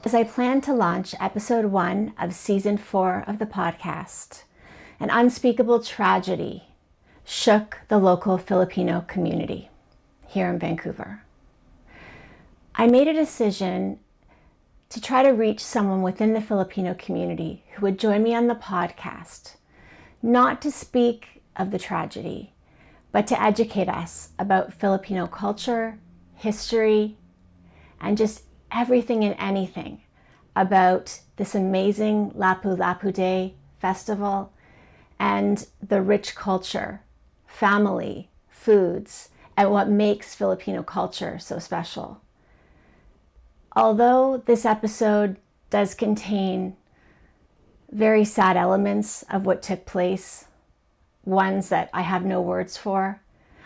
as I plan to launch episode 1 of season 4 of the podcast, an unspeakable tragedy shook the local Filipino community here in Vancouver. I made a decision to try to reach someone within the Filipino community who would join me on the podcast, not to speak of the tragedy, but to educate us about Filipino culture, history, and just everything and anything about this amazing Lapu Day festival and the rich culture, family, foods, and what makes Filipino culture so special. Although this episode does contain very sad elements of what took place, ones that I have no words for,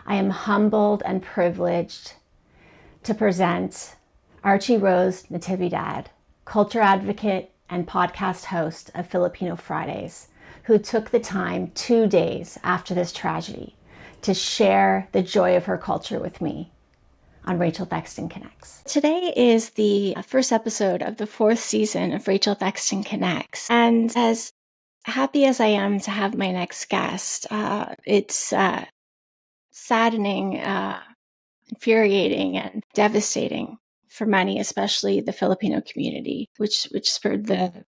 I am humbled and privileged to present Archierose Natividad, culture advocate and podcast host of Filipino Fridays, who took the time 2 days after this tragedy to share the joy of her culture with me on Rachel Thexton Connects. Today is the first episode of the 4th season of Rachel Thexton Connects. And as happy as I am to have my next guest, it's saddening, infuriating, and devastating for many, especially the Filipino community, which spurred the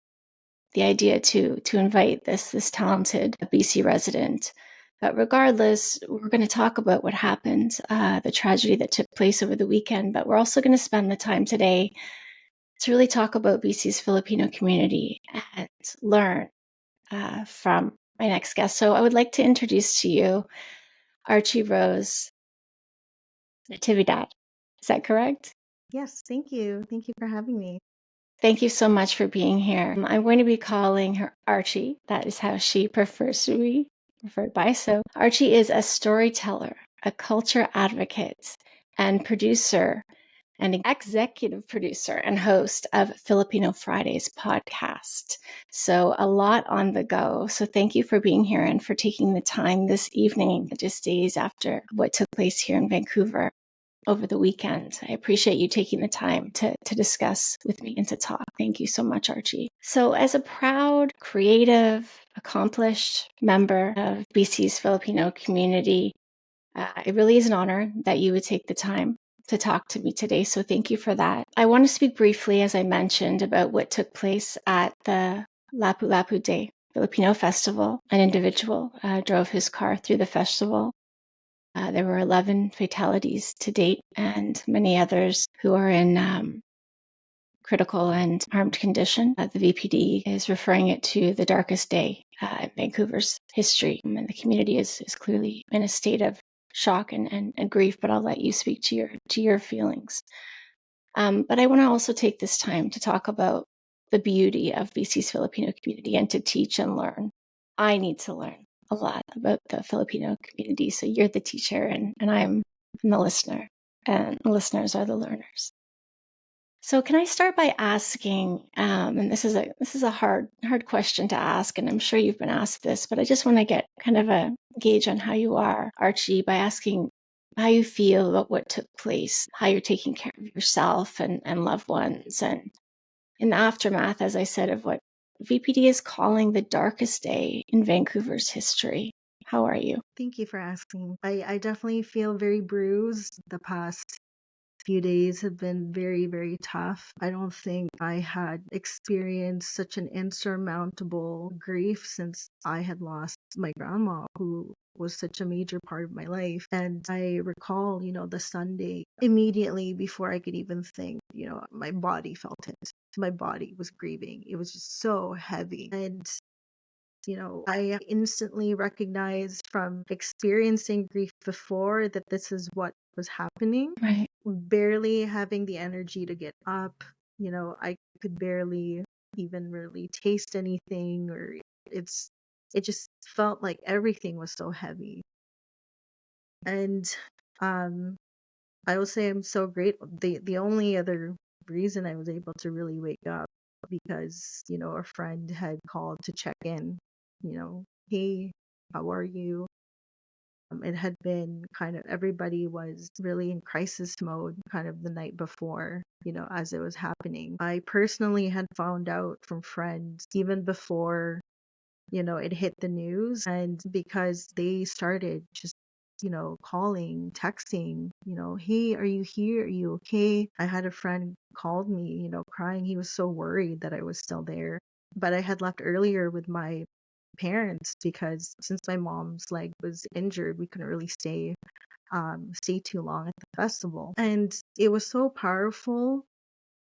idea to invite this talented BC resident. But regardless, we're going to talk about what happened, the tragedy that took place over the weekend. But we're also going to spend the time today to really talk about BC's Filipino community and learn from my next guest. So I would like to introduce to you Archierose Natividad. Is that correct? Yes, thank you. Thank you for having me. Thank you so much for being here. I'm going to be calling her Archie. That is how she prefers to be referred by. So Archie is a storyteller, a culture advocate, and producer, and executive producer and host of Filipino Fridays podcast. So a lot on the go. So thank you for being here and for taking the time this evening, just days after what took place here in Vancouver over the weekend. I appreciate you taking the time to discuss with me and to talk. Thank you so much, Archie. So as a proud, creative, accomplished member of BC's Filipino community, it really is an honor that you would take the time to talk to me today. So thank you for that. I want to speak briefly, as I mentioned, about what took place at the Lapu Day Filipino Festival. An individual drove his car through the festival. There were 11 fatalities to date, and many others who are in critical and harmed condition. The VPD is referring it to the darkest day in Vancouver's history, and the community is clearly in a state of shock and grief. But I'll let you speak to your feelings. But I want to also take this time to talk about the beauty of BC's Filipino community and to teach and learn. I need to learn a lot about the Filipino community. So you're the teacher and I'm the listener, and the listeners are the learners. So can I start by asking, and this is a hard question to ask, and I'm sure you've been asked this, but I just want to get kind of a gauge on how you are, Archie, by asking how you feel about what took place, how you're taking care of yourself and loved ones, and in the aftermath, as I said, of what VPD is calling the darkest day in Vancouver's history. How are you? Thank you for asking. I definitely feel very bruised. The past few days have been very, very tough. I don't think I had experienced such an insurmountable grief since I had lost my grandma, who was such a major part of my life. And I recall, the Sunday immediately before I could even think, my body felt it. My body was grieving. It was just so heavy. And I instantly recognized from experiencing grief before that this is what was happening. Right. Barely having the energy to get up. I could barely even really taste anything, or it just felt like everything was so heavy. And I will say I'm so grateful. The only other reason I was able to really wake up because, a friend had called to check in, hey, how are you? It had been kind of everybody was really in crisis mode kind of the night before, as it was happening. I personally had found out from friends even before, it hit the news. And because they started just, calling, texting, hey, are you here? Are you okay? I had a friend called me, crying. He was so worried that I was still there. But I had left earlier with my parents because since my mom's leg was injured, we couldn't really stay too long at the festival. And it was so powerful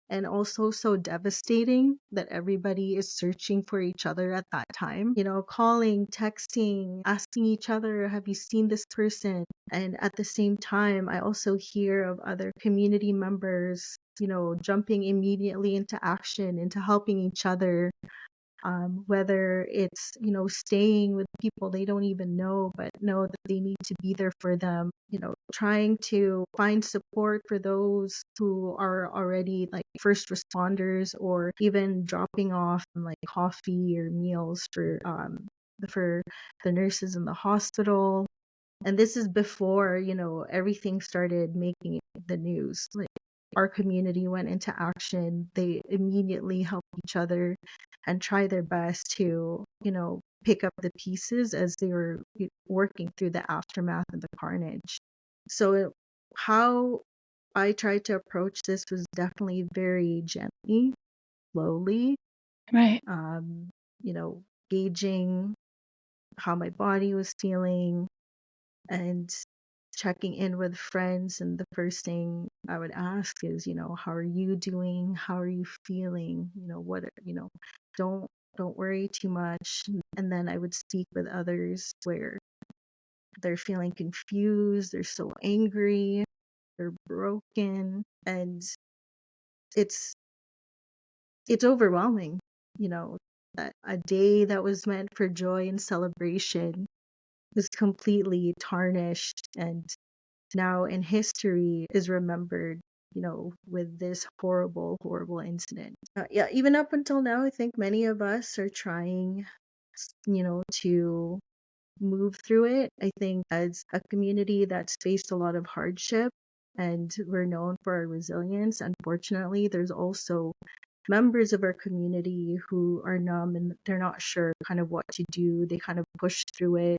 and also so devastating that everybody is searching for each other at that time, calling, texting, asking each other, have you seen this person? And at the same time, I also hear of other community members, jumping immediately into action, into helping each other, whether it's, staying with people they don't even know, but know that they need to be there for them, trying to find support for those who are already like first responders, or even dropping off like coffee or meals for the nurses in the hospital. And this is before, everything started making the news. Like our community went into action. They immediately helped each other and try their best to, pick up the pieces as they were working through the aftermath of the carnage. So how I tried to approach this was definitely very gently, slowly, Right. um, gauging how my body was feeling and checking in with friends. And the first thing I would ask is, how are you doing? How are you feeling? Don't don't worry too much. And then I would speak with others where they're feeling confused, they're so angry, they're broken, and it's it's overwhelming, that a day that was meant for joy and celebration was completely tarnished, and now in history is remembered, with this horrible, horrible incident. Yeah, even up until now, I think many of us are trying, to move through it. I think as a community that's faced a lot of hardship and we're known for our resilience, unfortunately, there's also members of our community who are numb and they're not sure kind of what to do. They kind of push through it.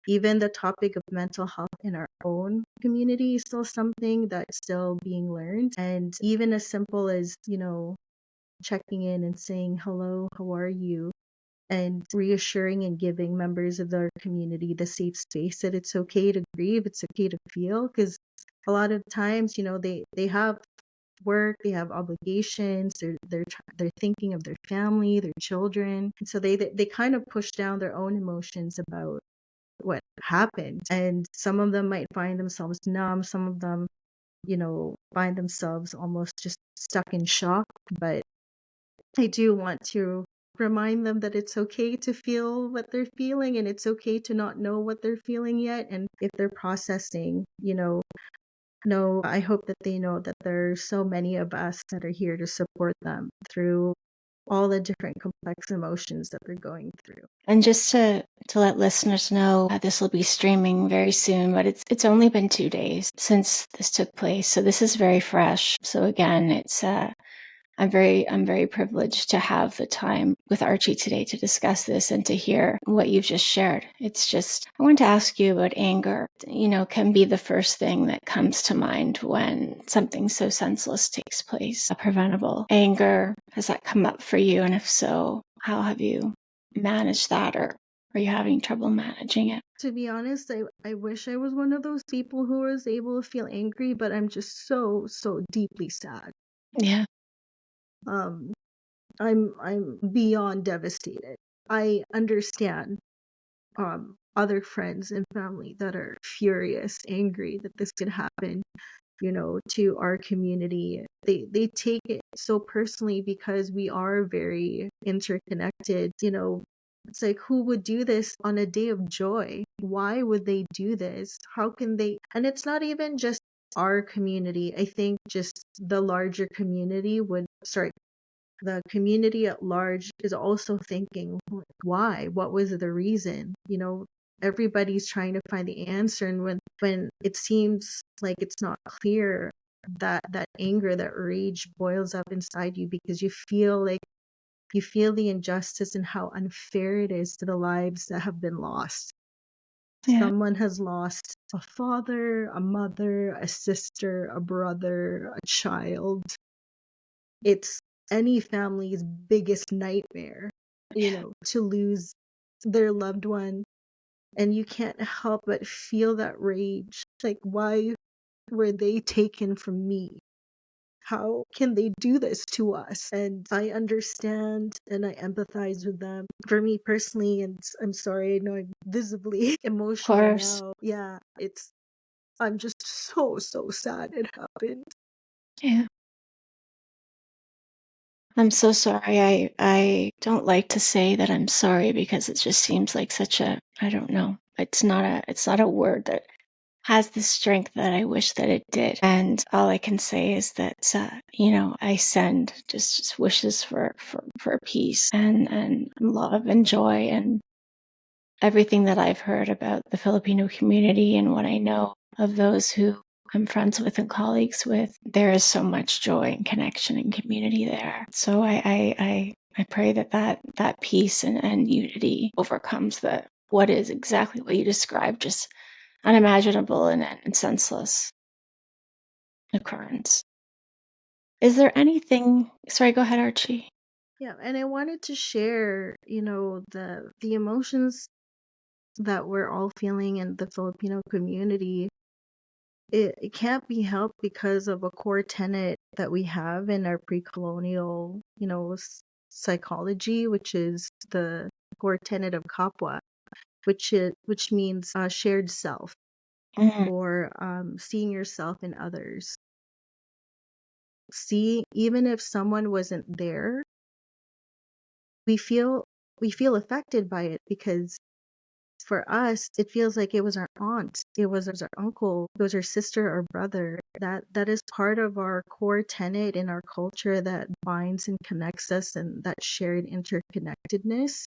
Even the topic of mental health in our own community is still something that's still being learned. And even as simple as, checking in and saying, hello, how are you? And reassuring and giving members of our community the safe space that it's okay to grieve, it's okay to feel. Because a lot of times, they have work, they have obligations, they're thinking of their family, their children. And so they kind of push down their own emotions about what happened. And some of them might find themselves numb, some of them, find themselves almost just stuck in shock. But I do want to remind them that it's okay to feel what they're feeling, and it's okay to not know what they're feeling yet. And if they're processing, no, I hope that they know that there's so many of us that are here to support them through all the different complex emotions that they're going through. And just to let listeners know, this will be streaming very soon, but it's only been 2 days since this took place, so this is very fresh. So again, it's I'm very privileged to have the time with Archie today to discuss this and to hear what you've just shared. It's just, I want to ask you about anger. Can be the first thing that comes to mind when something so senseless takes place, preventable. Anger, has that come up for you? And if so, how have you managed that, or are you having trouble managing it? To be honest, I wish I was one of those people who was able to feel angry, but I'm just so, so deeply sad. Yeah. Um, I'm beyond devastated. I understand other friends and family that are furious, angry that this could happen, to our community. They take it so personally because we are very interconnected. It's like, who would do this on a day of joy? Why would they do this? How can they? And it's not even just our community. I think just the larger community would start. The community at large is also thinking, why? What was the reason? everybody's trying to find the answer, and when it seems like it's not clear, that anger, that rage boils up inside you because you feel the injustice and how unfair it is to the lives that have been lost. Yeah. Someone has lost a father, a mother, a sister, a brother, a child. It's any family's biggest nightmare, to lose their loved one. And you can't help but feel that rage. Like, why were they taken from me? How can they do this to us? And I understand and I empathize with them. For me personally, and I'm sorry, I know I'm visibly Of emotional course. now. Yeah, I'm just so, so sad it happened. Yeah. I'm so sorry. I don't like to say that I'm sorry because it just seems like such a, I don't know. It's not a word that has the strength that I wish that it did. And all I can say is that I send just wishes for peace and love and joy and everything that I've heard about the Filipino community and what I know of those who I'm friends with and colleagues with. There is so much joy and connection and community there. So I pray that peace and unity overcomes what is exactly what you described, just unimaginable and senseless occurrence. Is there anything? Sorry, go ahead, Archie. Yeah, and I wanted to share, the emotions that we're all feeling in the Filipino community. It can't be helped because of a core tenet that we have in our pre-colonial, psychology, which is the core tenet of kapwa, which means shared self, Mm, or seeing yourself in others. See, even if someone wasn't there, we feel affected by it, because for us, it feels like it was our aunt, it was our uncle, it was our sister or brother. That is part of our core tenet in our culture that binds and connects us, and that shared interconnectedness.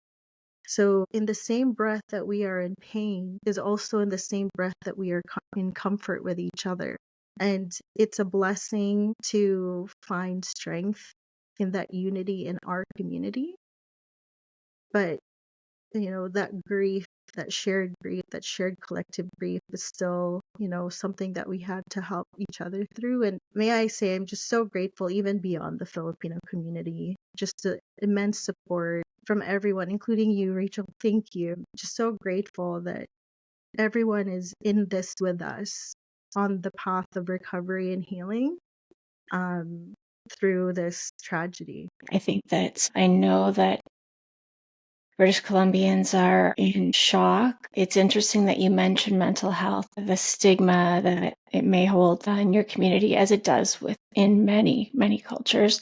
So, in the same breath that we are in pain, is also in the same breath that we are in comfort with each other. And it's a blessing to find strength in that unity in our community. But that grief, that shared collective grief is still, something that we have to help each other through. And may I say, I'm just so grateful, even beyond the Filipino community, just the immense support from everyone, including you, Rachel. Thank you. Just so grateful that everyone is in this with us on the path of recovery and healing, um, through this tragedy. I know that British Columbians are in shock. It's interesting that you mentioned mental health, the stigma that it may hold in your community, as it does within many, many cultures,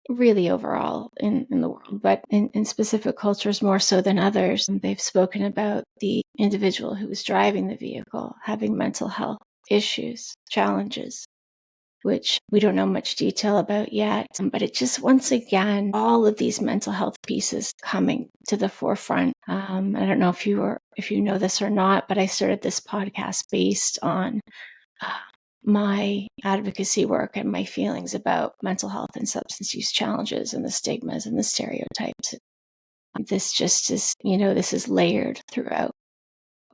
really overall in the world, but in specific cultures more so than others. They've spoken about the individual who was driving the vehicle having mental health issues, challenges, which we don't know much detail about yet. But it just, once again, all of these mental health pieces coming to the forefront. I don't know if you know this or not, but I started this podcast based on uh, my advocacy work and my feelings about mental health and substance use challenges and the stigmas and the stereotypes. This just is, this is layered throughout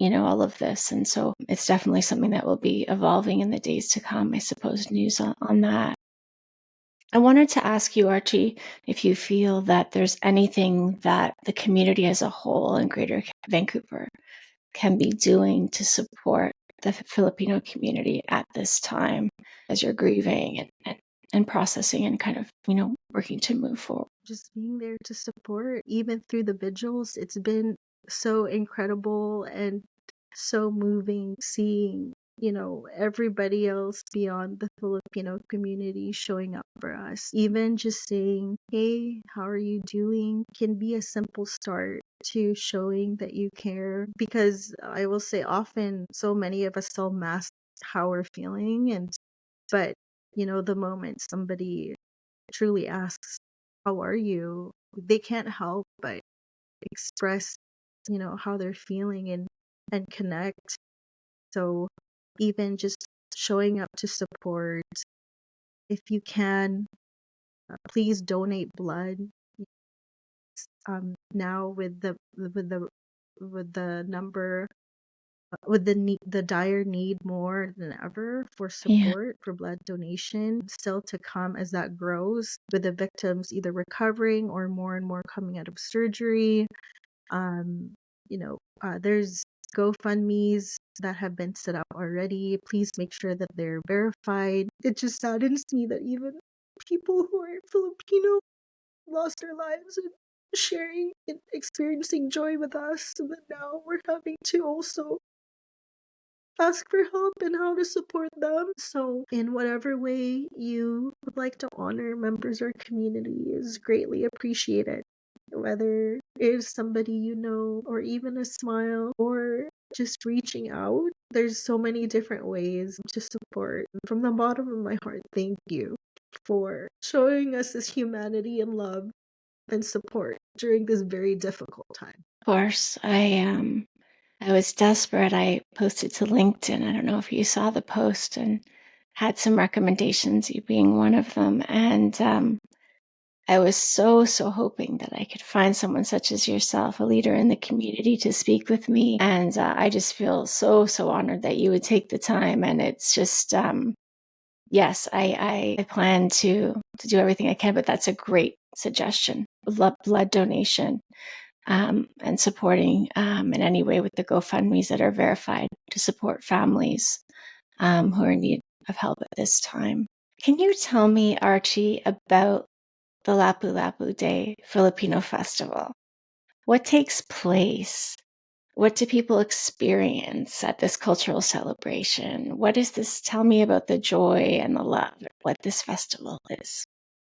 all of this. And so it's definitely something that will be evolving in the days to come, I suppose, news on that. I wanted to ask you, Archie, if you feel that there's anything that the community as a whole in Greater Vancouver can be doing to support the Filipino community at this time as you're grieving and processing and kind of, working to move forward. Just being there to support, even through the vigils. It's been so incredible and so moving seeing, everybody else beyond the Filipino community showing up for us. Even just saying, hey, how are you doing, can be a simple start to showing that you care. Because I will say, often, so many of us still mask how we're feeling. But, the moment somebody truly asks, how are you? They can't help but express, how they're feeling. And and connect. So even just showing up to support, if you can, please donate blood. Now with the number with the dire need more than ever for Yeah. support for blood donation still to come as that grows, with the victims either recovering or more and more coming out of surgery. Um, there's GoFundMe's that have been set up already. Please make sure that they're verified. It just saddens me that even people who aren't Filipino lost their lives and sharing and experiencing joy with us, and then now we're having to also ask for help and how to support them. So, in whatever way you would like to honor members of our community is greatly appreciated. Whether it is somebody you know, or even a smile, or just reaching out, there's so many different ways to support. From the bottom of my heart, thank you for showing us this humanity and love and support during this very difficult time. Of course, I was desperate. I posted to LinkedIn. I don't know if you saw the post and had some recommendations, you being one of them. And I was so hoping that I could find someone such as yourself, a leader in the community, to speak with me. And I just feel so honored that you would take the time. And it's just, yes, I plan to do everything I can, but that's a great suggestion. Blood donation. And supporting in any way with the GoFundMe's that are verified to support families who are in need of help at this time. Can you tell me, Archie, about the Lapu Lapu Day Filipino Festival? What takes place? What do people experience at this cultural celebration? What is this? Tell me about the joy and the love, what this festival is.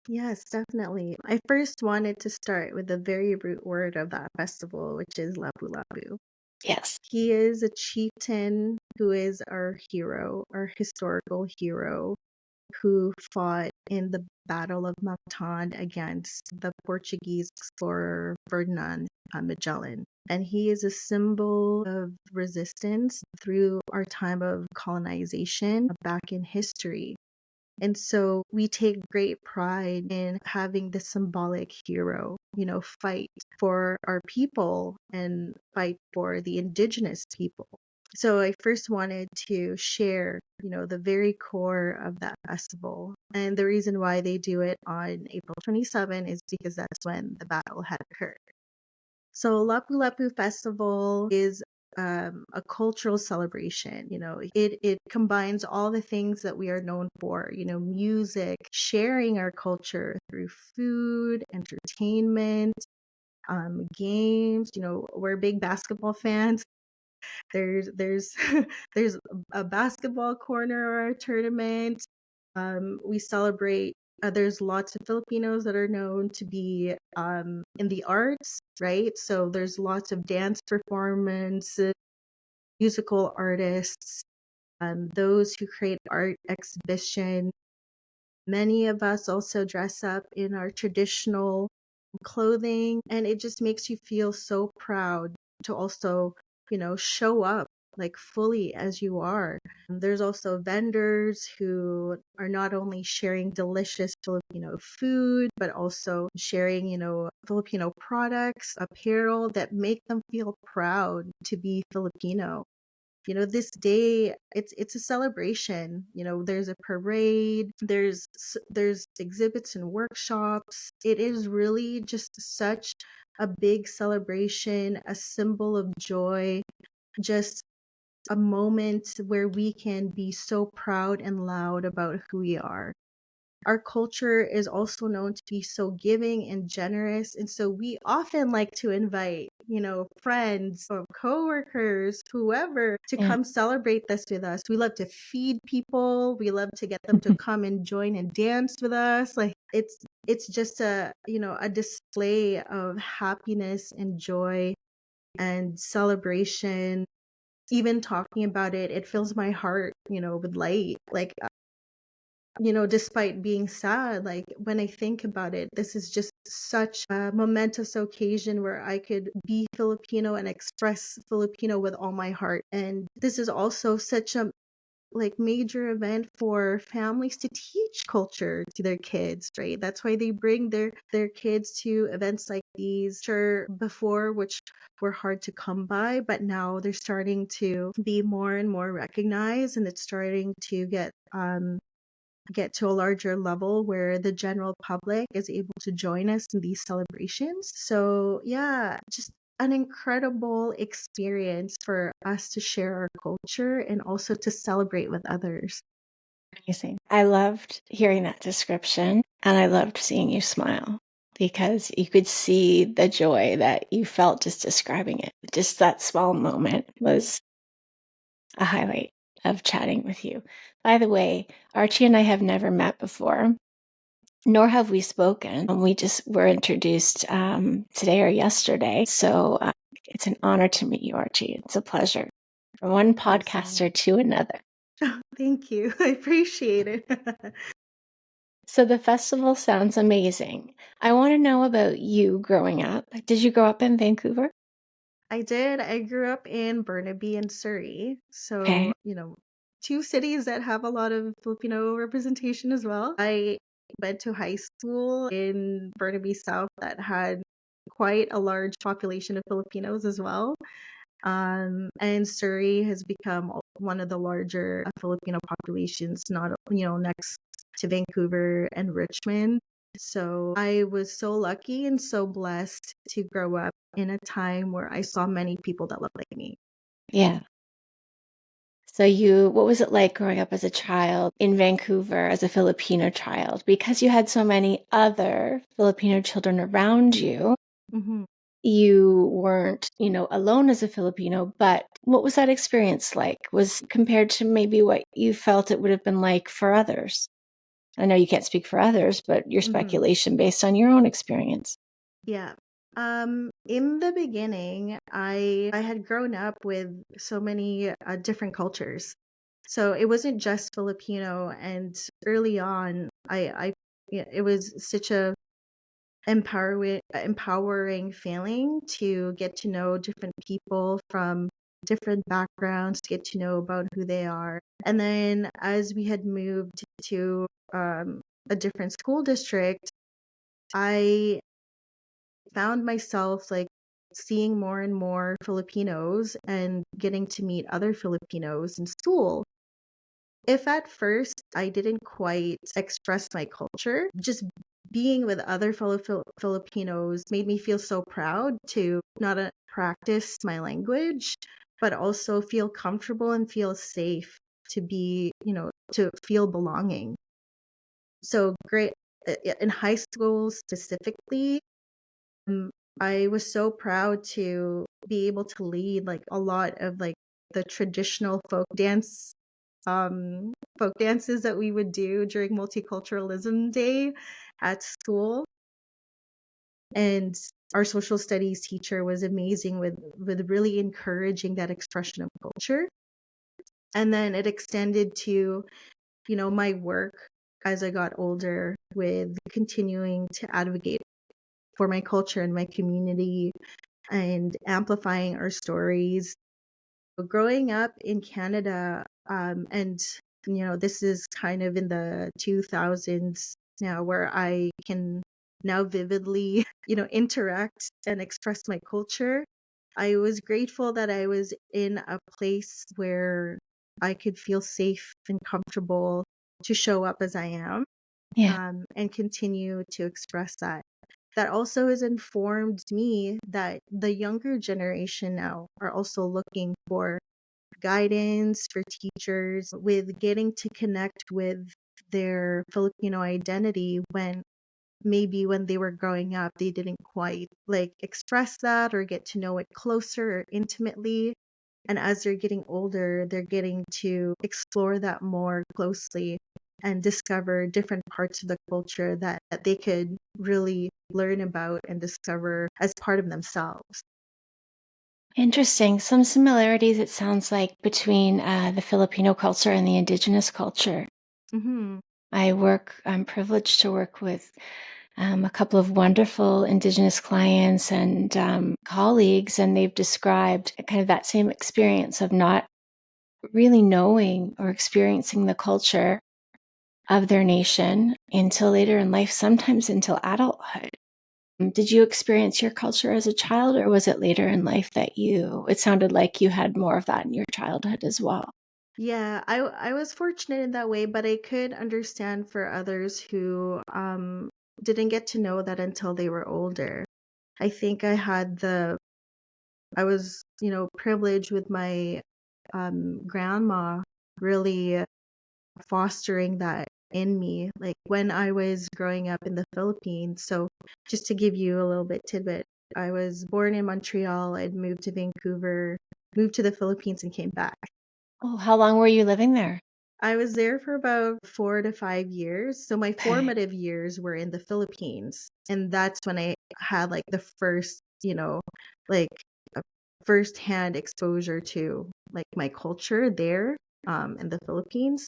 Yes, definitely. I first wanted to start with the very root word of that festival, which is Lapu Lapu. Yes. He is a chieftain who is our hero, our historical hero, who fought in the Battle of Mactan against the Portuguese explorer Ferdinand Magellan. And he is a symbol of resistance through our time of colonization back in history. And so we take great pride in having this symbolic hero, fight for our people and fight for the Indigenous people. So I first wanted to share, the very core of that festival. And the reason why they do it on April 27 is because that's when the battle had occurred. So Lapu Lapu Festival is a cultural celebration. It combines all the things that we are known for. Music, sharing our culture through food, entertainment, games. We're big basketball fans. There's there's a basketball corner or a tournament. We celebrate. There's lots of Filipinos that are known to be in the arts, right? So there's lots of dance performances, musical artists, those who create art exhibitions. Many of us also dress up in our traditional clothing, and it just makes you feel so proud to also, show up like fully as you are. There's also vendors who are not only sharing delicious Filipino food, but also sharing, Filipino products, apparel that make them feel proud to be Filipino. This day, it's a celebration. There's a parade, there's exhibits and workshops. It is really just such a big celebration, a symbol of joy, just a moment where we can be so proud and loud about who we are. Our culture is also known to be so giving and generous. And so we often like to invite, friends or coworkers, whoever, to Yeah. come celebrate this with us. We love to feed people. We love to get them to come and join and dance with us. Like it's just a display of happiness and joy and celebration. Even talking about it, it fills my heart, with light. Like despite being sad, like when I think about it, this is just such a momentous occasion where I could be Filipino and express Filipino with all my heart. And this is also such a like major event for families to teach culture to their kids, right? That's why they bring their kids to events like these. Sure, before, which were hard to come by, but now they're starting to be more and more recognized, and it's starting to get to a larger level where the general public is able to join us in these celebrations. So, yeah, just an incredible experience for us to share our culture and also to celebrate with others. Amazing. I loved hearing that description, and I loved seeing you smile because you could see the joy that you felt just describing it. Just that small moment was a highlight of chatting with you. By the way, Archie and I have never met before, nor have we spoken. We just were introduced today or yesterday. So it's an honor to meet you, Archie. It's a pleasure. From one Thank you so podcaster much. to another. Thank you. I appreciate it. So the festival sounds amazing. I want to know about you growing up. Did you grow up in Vancouver? I did. I grew up in Burnaby and Surrey. Okay. So, two cities that have a lot of Filipino representation as well. I went to high school in Burnaby South that had quite a large population of Filipinos as well. And Surrey has become one of the larger Filipino populations, not, next to Vancouver and Richmond. So I was so lucky and so blessed to grow up in a time where I saw many people that looked like me. Yeah. So what was it like growing up as a child in Vancouver as a Filipino child? Because you had so many other Filipino children around you, Hmm. you weren't, alone as a Filipino, but what was that experience like? Was compared to maybe what you felt it would have been like for others? I know you can't speak for others, but your Hmm. speculation based on your own experience. Yeah. In the beginning, I had grown up with so many different cultures. So it wasn't just Filipino, and early on, yeah, it was such a empowering feeling to get to know different people from different backgrounds, to get to know about who they are. And then as we had moved to a different school district, I found myself like seeing more and more Filipinos and getting to meet other Filipinos in school. If at first I didn't quite express my culture, just being with other fellow Filipinos made me feel so proud to not practice my language, but also feel comfortable and feel safe to be, to feel belonging. So great in high school specifically, um, I was so proud to be able to lead like a lot of like the traditional folk dances that we would do during multiculturalism day at school. And our social studies teacher was amazing with really encouraging that expression of culture. And then it extended to, my work as I got older with continuing to advocate for my culture and my community and amplifying our stories. Growing up in Canada, and this is kind of in the 2000s now, where I can now vividly, interact and express my culture. I was grateful that I was in a place where I could feel safe and comfortable to show up as I am, Yeah. and continue to express that. That also has informed me that the younger generation now are also looking for guidance, for teachers with getting to connect with their Filipino identity when maybe when they were growing up they didn't quite like express that or get to know it closer or intimately, and as they're getting older they're getting to explore that more closely and discover different parts of the culture that they could really learn about and discover as part of themselves. Interesting. Some similarities, it sounds like, between the Filipino culture and the Indigenous culture. Hmm. I'm privileged to work with a couple of wonderful Indigenous clients and colleagues, and they've described kind of that same experience of not really knowing or experiencing the culture of their nation until later in life, sometimes until adulthood. Did you experience your culture as a child, or was it later in life that it sounded like you had more of that in your childhood as well? Yeah, I was fortunate in that way, but I could understand for others who didn't get to know that until they were older. I think I was, privileged with my grandma really fostering that in me, like when I was growing up in the Philippines. So just to give you a little bit tidbit, I was born in Montreal. I'd moved to Vancouver, moved to the Philippines, and came back. Oh, how long were you living there? I was there for about 4 to 5 years. So my Okay. formative years were in the Philippines. And that's when I had like the first, like a first-hand exposure to like my culture there in the Philippines.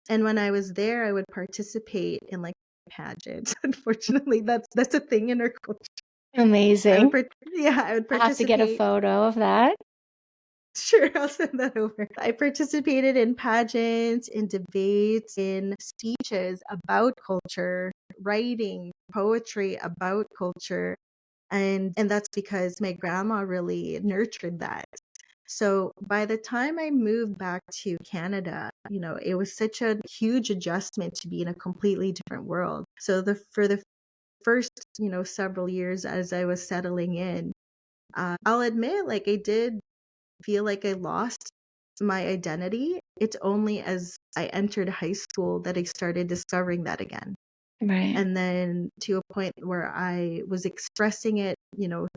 And when I was there, I would participate in like pageants. Unfortunately, that's a thing in our culture. Amazing. I would I'll have to get a participate. photo of that. Sure, I'll send that over. I participated in pageants, in debates, in speeches about culture, writing poetry about culture, and that's because my grandma really nurtured that. So by the time I moved back to Canada, it was such a huge adjustment to be in a completely different world. So for the first, several years as I was settling in, I'll admit, like I did feel like I lost my identity. It's only as I entered high school that I started discovering that again. Right. And then to a point where I was expressing it,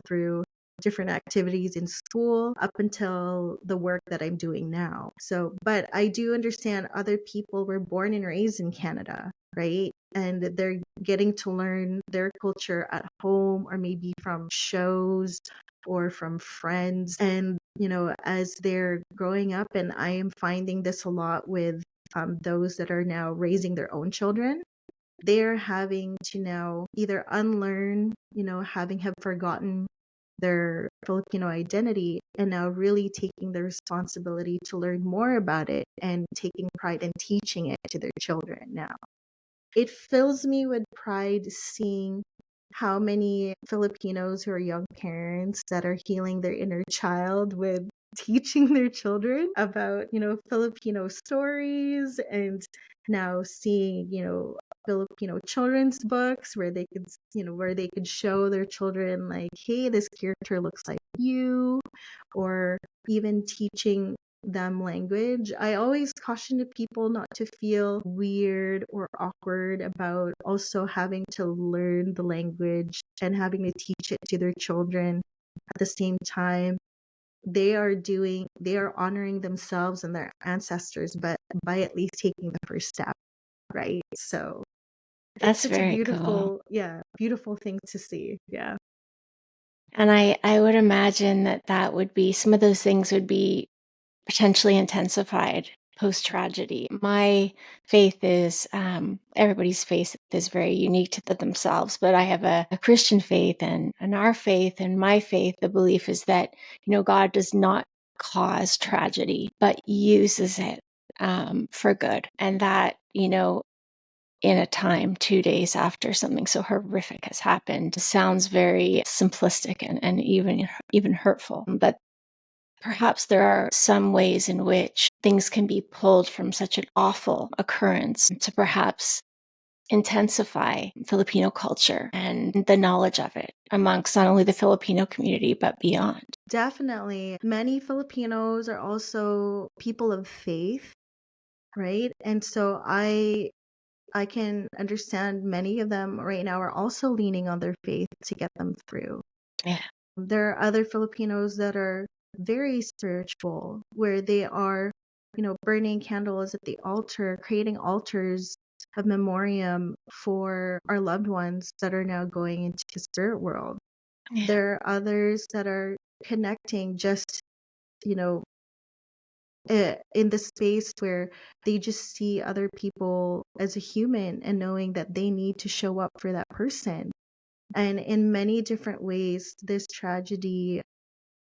through different activities in school up until the work that I'm doing now. So, but I do understand other people were born and raised in Canada, right? And they're getting to learn their culture at home or maybe from shows or from friends. And, as they're growing up, and I am finding this a lot with those that are now raising their own children, they're having to now either unlearn, having have forgotten their Filipino identity and now really taking the responsibility to learn more about it and taking pride in teaching it to their children now. It fills me with pride seeing how many Filipinos who are young parents that are healing their inner child with teaching their children about, Filipino stories, and now seeing, Filipino children's books where they could show their children like, hey, this character looks like you, or even teaching them language. I always caution the people not to feel weird or awkward about also having to learn the language and having to teach it to their children at the same time. They are honoring themselves and their ancestors, but by at least taking the first step, right? So it's That's such a very cool. beautiful thing to see. Yeah. And I would imagine that would be some of those things would be potentially intensified post tragedy. My faith is everybody's faith is very unique to themselves, but I have a Christian faith, and our faith and my faith, the belief is that God does not cause tragedy, but uses it for good, and that in a time 2 days after something so horrific has happened sounds very simplistic and even hurtful, but perhaps there are some ways in which things can be pulled from such an awful occurrence to perhaps intensify Filipino culture and the knowledge of it amongst not only the Filipino community, but beyond. Definitely. Many Filipinos are also people of faith, right? And so I can understand many of them right now are also leaning on their faith to get them through. Yeah. There are other Filipinos that are very spiritual, where they are, burning candles at the altar, creating altars of memoriam for our loved ones that are now going into the spirit world. Yeah. There are others that are connecting just, you know, in the space where they just see other people as a human and knowing that they need to show up for that person. And in many different ways, this tragedy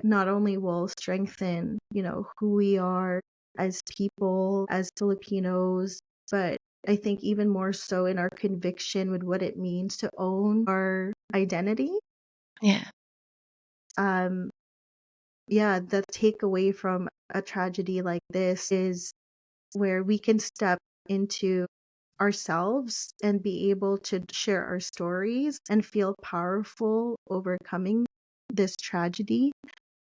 not only will strengthen, who we are as people, as Filipinos, but I think even more so in our conviction with what it means to own our identity. Yeah. Um, yeah, the takeaway from a tragedy like this is where we can step into ourselves and be able to share our stories and feel powerful overcoming this tragedy,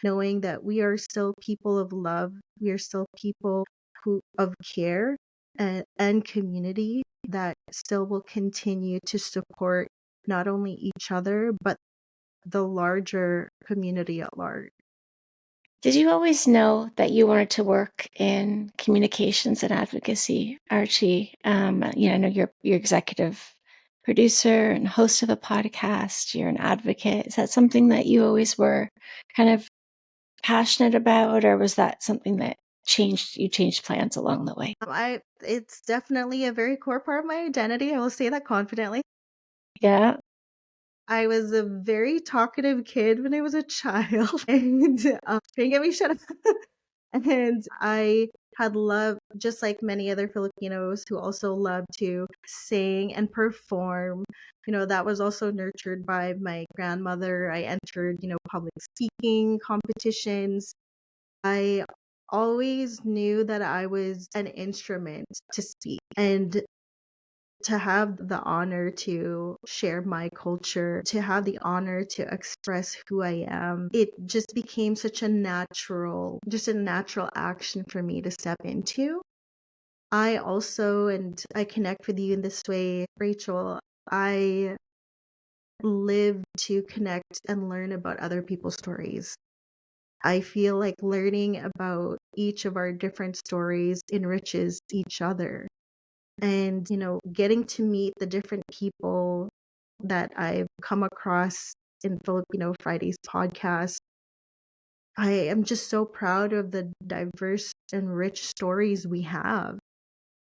knowing that we are still people of love, we are still people who of care and community that still will continue to support not only each other but the larger community at large. Did you always know that you wanted to work in communications and advocacy, Archie? I know you're executive producer and host of a podcast. You're an advocate. Is that something that you always were kind of passionate about, or was that something that you changed plans along the way? It's definitely a very core part of my identity. I will say that confidently. Yeah. I was a very talkative kid when I was a child, and can't get me shut up. And I had loved, just like many other Filipinos who also love to sing and perform. That was also nurtured by my grandmother. I entered, public speaking competitions. I always knew that I was an instrument to speak and to have the honor to share my culture, to have the honor to express who I am. It just became such a natural action for me to step into. I also, and I connect with you in this way, Rachel, I live to connect and learn about other people's stories. I feel like learning about each of our different stories enriches each other. And, getting to meet the different people that I've come across in Filipino Fridays podcast, I am just so proud of the diverse and rich stories we have.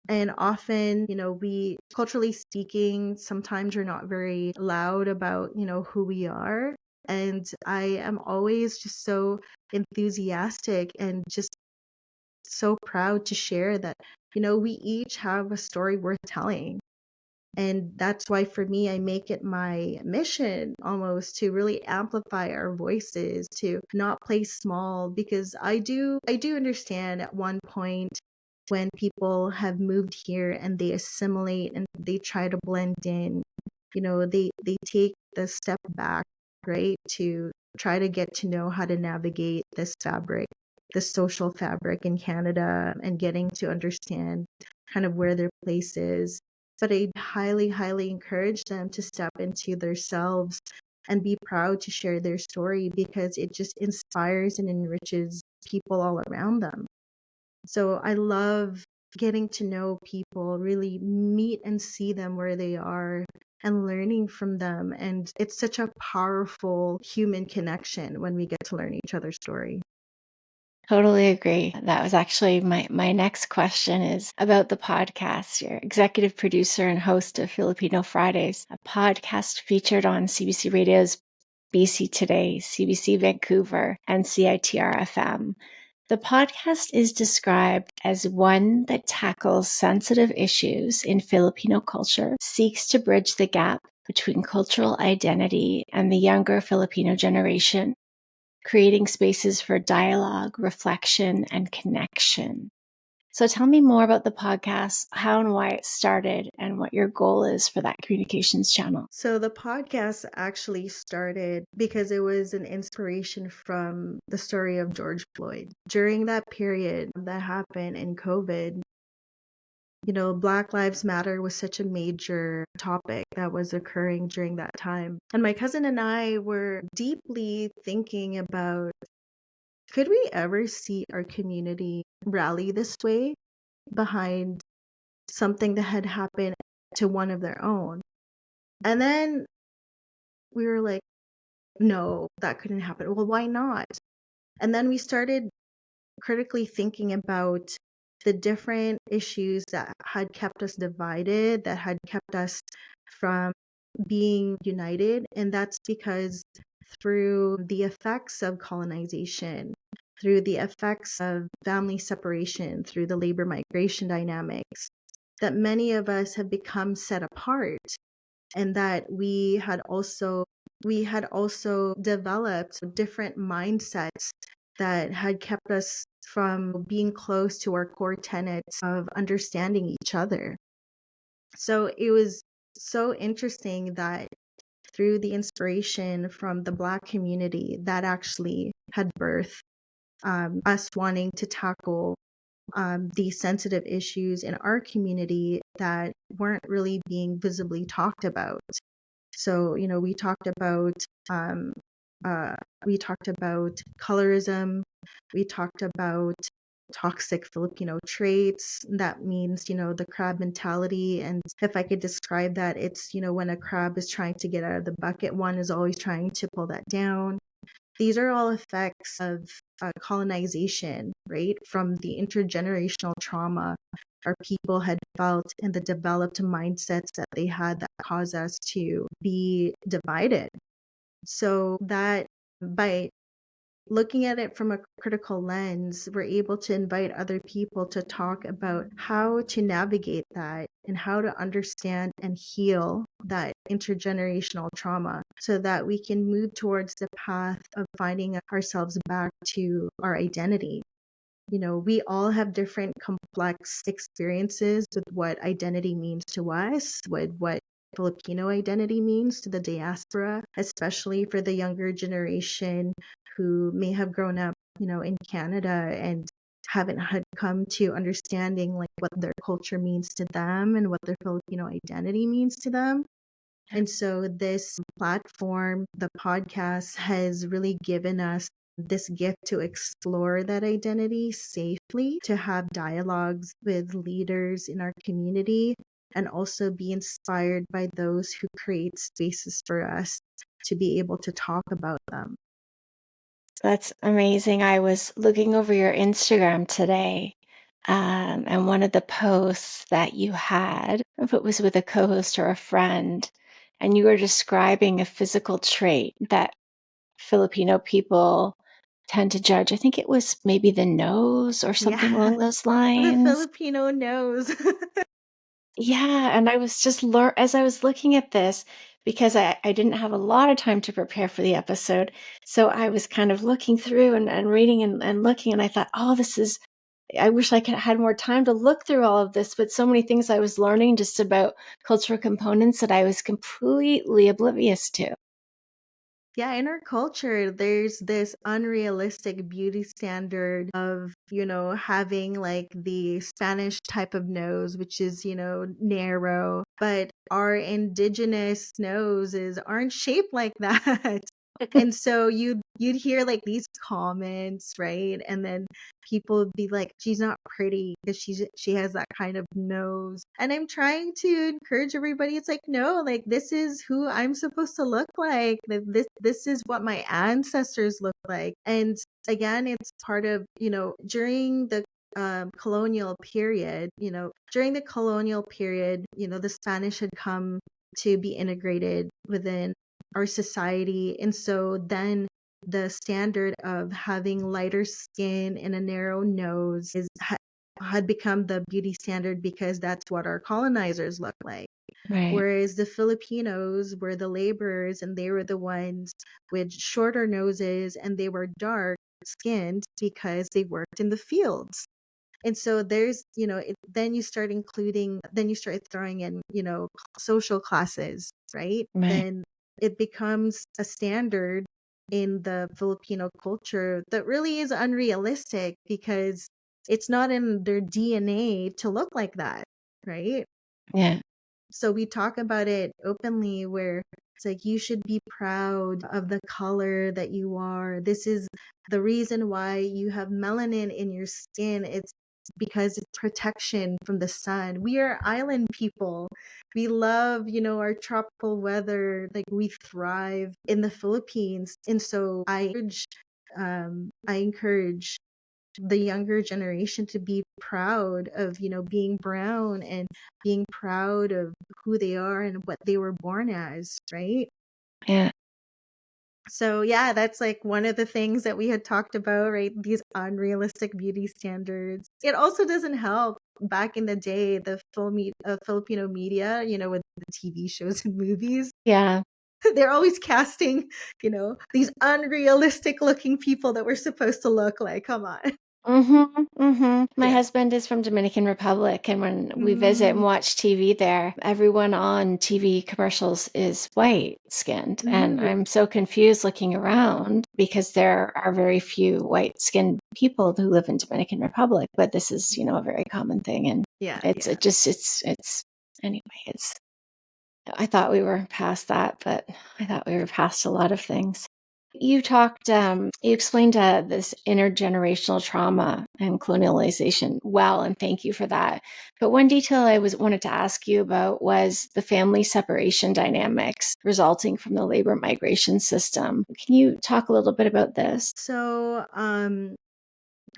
And often, we, culturally speaking, sometimes we're not very loud about, who we are. And I am always just so enthusiastic and just so proud to share that, we each have a story worth telling. And that's why for me, I make it my mission almost to really amplify our voices, to not play small, because I do understand at one point when people have moved here and they assimilate and they try to blend in, they take the step back, right, to try to get to know how to navigate this fabric, the social fabric in Canada, and getting to understand kind of where their place is. But I highly, highly encourage them to step into themselves and be proud to share their story, because it just inspires and enriches people all around them. So I love getting to know people, really meet and see them where they are and learning from them. And it's such a powerful human connection when we get to learn each other's story. Totally agree. That was actually my next question is about the podcast. You're executive producer and host of Filipino Fridays, a podcast featured on CBC Radio's BC Today, CBC Vancouver, and CITR FM. The podcast is described as one that tackles sensitive issues in Filipino culture, seeks to bridge the gap between cultural identity and the younger Filipino generation, creating spaces for dialogue, reflection, and connection. So tell me more about the podcast, how and why it started, and what your goal is for that communications channel. So the podcast actually started because it was an inspiration from the story of George Floyd. During that period that happened in COVID, Black Lives Matter was such a major topic that was occurring during that time. And my cousin and I were deeply thinking about, could we ever see our community rally this way behind something that had happened to one of their own? And then we were like, no, that couldn't happen. Well, why not? And then we started critically thinking about the different issues that had kept us divided, that had kept us from being united. And that's because through the effects of colonization, through the effects of family separation, through the labor migration dynamics, that many of us have become set apart, and that we had also developed different mindsets that had kept us from being close to our core tenets of understanding each other. So it was so interesting that through the inspiration from the Black community, that actually had birth us wanting to tackle these sensitive issues in our community that weren't really being visibly talked about. So, we talked about colorism. We talked about toxic Filipino traits. That means, the crab mentality. And if I could describe that, it's, when a crab is trying to get out of the bucket, one is always trying to pull that down. These are all effects of colonization, right? From the intergenerational trauma our people had felt and the developed mindsets that they had that caused us to be divided. So that by looking at it from a critical lens, we're able to invite other people to talk about how to navigate that and how to understand and heal that intergenerational trauma so that we can move towards the path of finding ourselves back to our identity. We all have different complex experiences with what identity means to us, with what Filipino identity means to the diaspora, especially for the younger generation who may have grown up, in Canada and haven't had come to understanding like what their culture means to them and what their Filipino identity means to them. And so this platform, the podcast, has really given us this gift to explore that identity safely, to have dialogues with leaders in our community, and also be inspired by those who create spaces for us to be able to talk about them. That's amazing. I was looking over your Instagram today, and one of the posts that you had, if it was with a co-host or a friend, and you were describing a physical trait that Filipino people tend to judge. I think it was maybe the nose or something Yeah, along those the lines. Filipino knows. Yeah, and I was just as I was looking at this, because I didn't have a lot of time to prepare for the episode. So I was kind of looking through and reading and looking, and I thought, oh, I wish I could had more time to look through all of this, but so many things I was learning just about cultural components that I was completely oblivious to. Yeah, in our culture, there's this unrealistic beauty standard of, having like the Spanish type of nose, which is, narrow. But our indigenous noses aren't shaped like that. And so you'd hear like these comments, right? And then people would be like, she's not pretty because she has that kind of nose. And I'm trying to encourage everybody. It's like, no, like this is who I'm supposed to look like. This is what my ancestors look like. And again, it's part of, during the colonial period, the Spanish had come to be integrated within our society. And so then the standard of having lighter skin and a narrow nose had become the beauty standard because that's what our colonizers look like. Right, Whereas the Filipinos were the laborers and they were the ones with shorter noses and they were dark skinned because they worked in the fields. And so there's, then you start throwing in, social classes, right? right. Then it becomes a standard in the Filipino culture that really is unrealistic because it's not in their DNA to look like that, right? Yeah, So we talk about it openly where it's like you should be proud of the color that you are. This is the reason why you have melanin in your skin. It's because it's protection from the sun. We are island people. We love, our tropical weather. Like we thrive in the Philippines. And so I encourage the younger generation to be proud of, being brown and being proud of who they are and what they were born as, right? Yeah. So yeah, that's like one of the things that we had talked about, right? These unrealistic beauty standards. It also doesn't help back in the day, the Filipino media, with the TV shows and movies. Yeah. They're always casting, these unrealistic looking people that we're supposed to look like. Come on. My Yeah. husband is from Dominican Republic, and when we visit and Mm, watch TV there, everyone on TV commercials is white-skinned, and mm, I'm so confused looking around because there are very few white-skinned people who live in Dominican Republic, but this is, a very common thing, and yeah, it's yeah. it just it's anyway, it's I thought we were past that, but I thought we were past a lot of things. You explained this intergenerational trauma and colonialization well, and thank you for that. But one detail I wanted to ask you about was the family separation dynamics resulting from the labor migration system. Can you talk a little bit about this? So,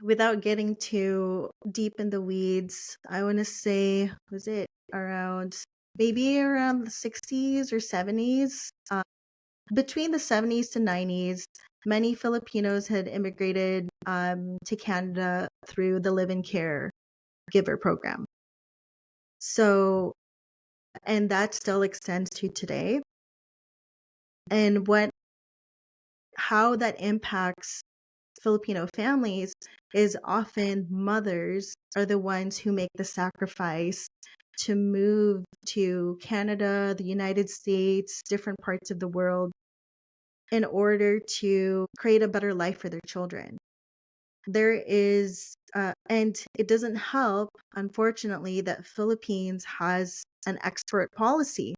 without getting too deep in the weeds, I want to say, was it maybe around the 60s or 70s? Between the 70s to 90s, many Filipinos had immigrated to Canada through the live-in care giver program. So, and that still extends to today. And how that impacts Filipino families is often mothers are the ones who make the sacrifice to move to Canada, the United States, different parts of the world in order to create a better life for their children. There is, and it doesn't help, unfortunately, that Philippines has an export policy,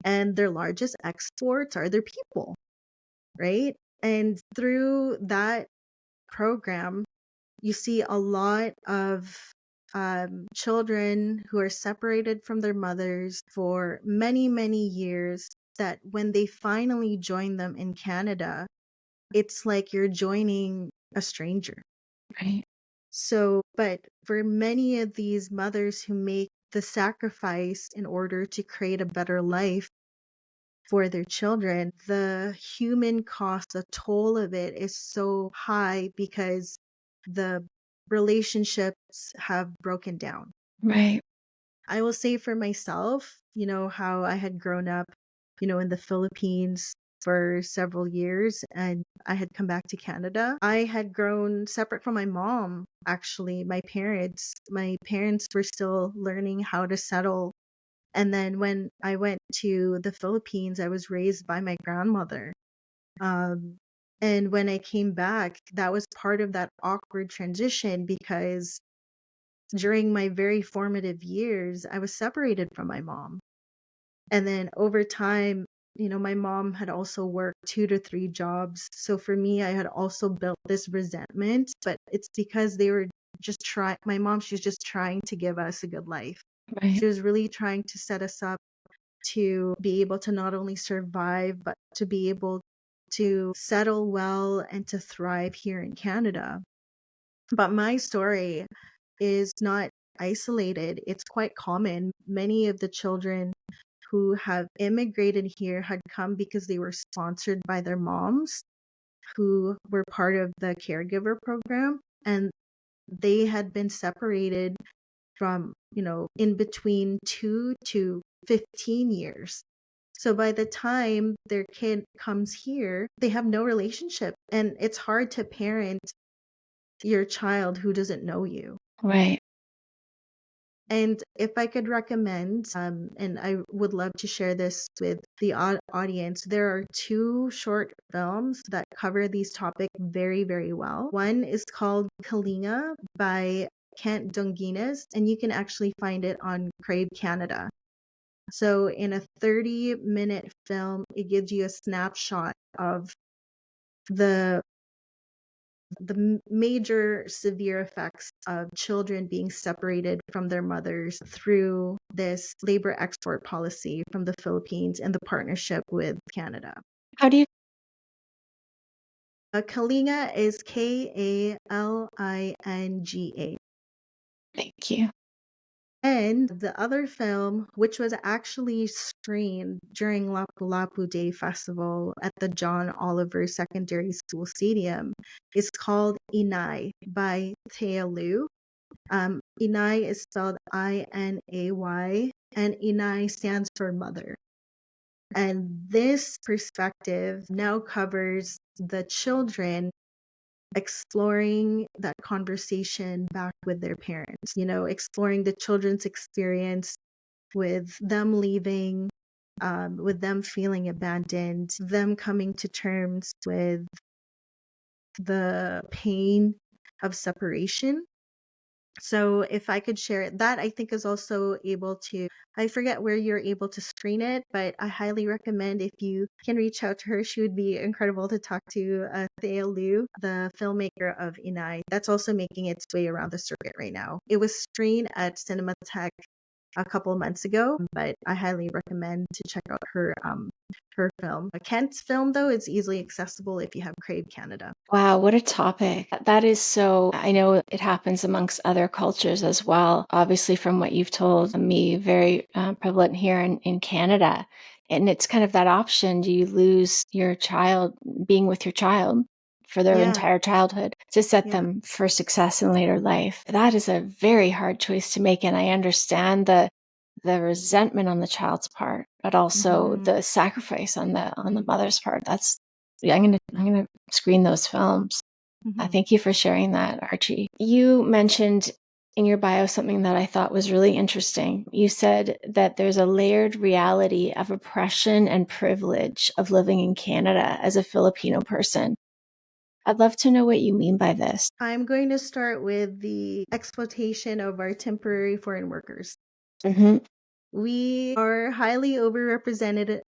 and their largest exports are their people, right? And through that program, you see a lot of children who are separated from their mothers for many, many years, that when they finally join them in Canada, it's like you're joining a stranger. Right. So, but for many of these mothers who make the sacrifice in order to create a better life for their children, the human cost, the toll of it is so high because the relationships have broken down. Right. I will say for myself, how I had grown up, in the Philippines for several years, and I had come back to Canada. I had grown separate from my mom, actually. My parents were still learning how to settle. And then when I went to the Philippines, I was raised by my grandmother. Um, and when I came back, that was part of that awkward transition because during my very formative years, I was separated from my mom. And then over time, my mom had also worked 2 to 3 jobs. So for me, I had also built this resentment, but it's because they were just my mom, she was just trying to give us a good life. Right. She was really trying to set us up to be able to not only survive, but to be able to settle well and to thrive here in Canada. But my story is not isolated. It's quite common. Many of the children who have immigrated here had come because they were sponsored by their moms who were part of the caregiver program, and they had been separated from, in between 2 to 15 years. So by the time their kid comes here, they have no relationship, and it's hard to parent your child who doesn't know you. Right. And if I could recommend, and I would love to share this with the audience, there are 2 short films that cover these topics very, very well. One is called Kalinga by Kent Dungeness, and you can actually find it on Crave Canada. So in a 30-minute film, it gives you a snapshot of the major severe effects of children being separated from their mothers through this labor export policy from the Philippines and the partnership with Canada. How do you Kalinga is Kalinga. Thank you. And the other film, which was actually screened during Lapu Lapu Day Festival at the John Oliver Secondary School Stadium, is called Inay by Thea Liu. Inay is spelled Inay, and Inay stands for mother. And this perspective now covers the children exploring that conversation back with their parents, exploring the children's experience with them leaving, with them feeling abandoned, them coming to terms with the pain of separation. So if I could share it, that I think is also able to, I forget where you're able to screen it, but I highly recommend if you can reach out to her. She would be incredible to talk to. Thea Liu, the filmmaker of Inay, that's also making its way around the circuit right now. It was screened at Cinematheque a couple of months ago, but I highly recommend to check out her film. Kent's film, though, is easily accessible if you have Crave Canada. Wow, what a topic. That is so, I know it happens amongst other cultures as well. Obviously, from what you've told me, very prevalent here in Canada. And it's kind of that option. Do you lose your child, being with your child for their Yeah, entire childhood to set yeah. them for success in later life? That is a very hard choice to make. And I understand the resentment on the child's part, but also Mhm. the sacrifice on the mother's part. That's yeah, I'm gonna screen those films. Mhm. Thank you for sharing that, Archie. You mentioned in your bio something that I thought was really interesting. You said that there's a layered reality of oppression and privilege of living in Canada as a Filipino person. I'd love to know what you mean by this. I'm going to start with the exploitation of our temporary foreign workers. Mm-hmm. We are highly overrepresented,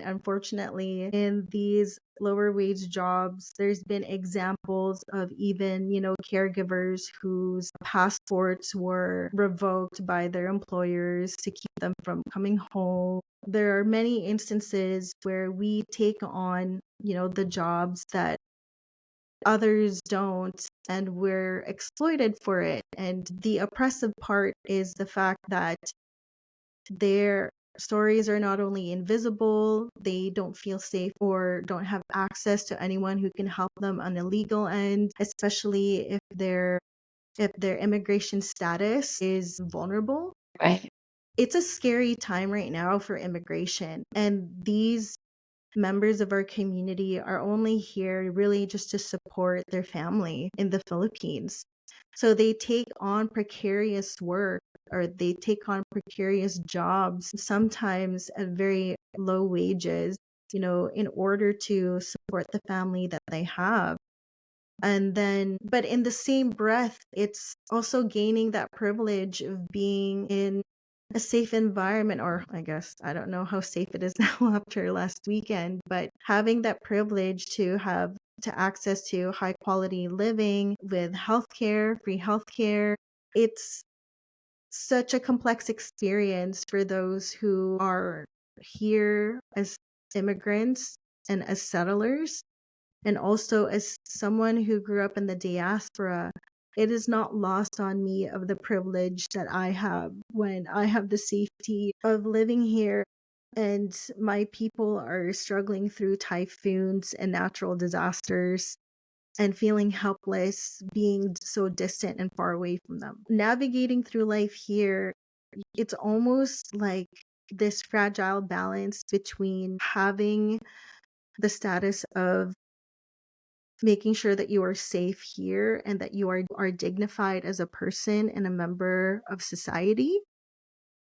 unfortunately, in these lower wage jobs. There's been examples of even, caregivers whose passports were revoked by their employers to keep them from coming home. There are many instances where we take on, the jobs that others don't, and we're exploited for it. And the oppressive part is the fact that their stories are not only invisible, they don't feel safe or don't have access to anyone who can help them on a legal end, especially if their immigration status is vulnerable. Right. It's a scary time right now for immigration, and these members of our community are only here really just to support their family in the Philippines. So they take on precarious work, or they take on precarious jobs, sometimes at very low wages, in order to support the family that they have. And then, but in the same breath, it's also gaining that privilege of being in a safe environment, or I guess I don't know how safe it is now after last weekend, but having that privilege to have to access to high quality living with healthcare, free healthcare. It's such a complex experience for those who are here as immigrants and as settlers, and also as someone who grew up in the diaspora. It is not lost on me of the privilege that I have when I have the safety of living here and my people are struggling through typhoons and natural disasters and feeling helpless, being so distant and far away from them. Navigating through life here, it's almost like this fragile balance between having the status of making sure that you are safe here and that you are dignified as a person and a member of society,